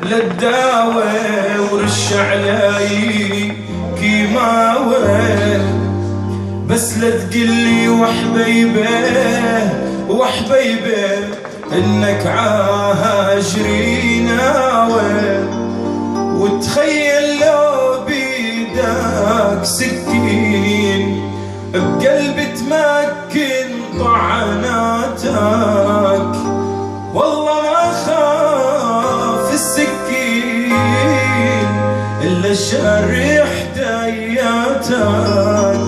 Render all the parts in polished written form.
للداوي ورش علي كيماوي، بس لا تقلي وحبيبه انك عاجري ناوي، وتخيل لو بيدك سكين بقلبي تمكن طعناتك، والله ما خاف السكين إلا شريح دياتك،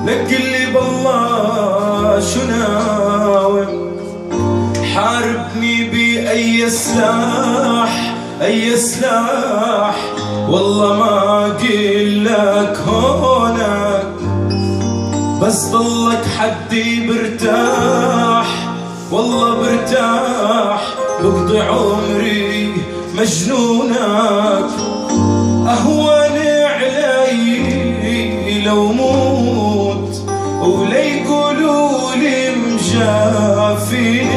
لقلي بالله شو ناوي حاربني بأي سلاح والله ما قلك هونك، بس ضلك حدي برتاح والله برتاح، بقضي عمري مجنونك، أهون علي لو موت ولا يقولوا لي مجافيني.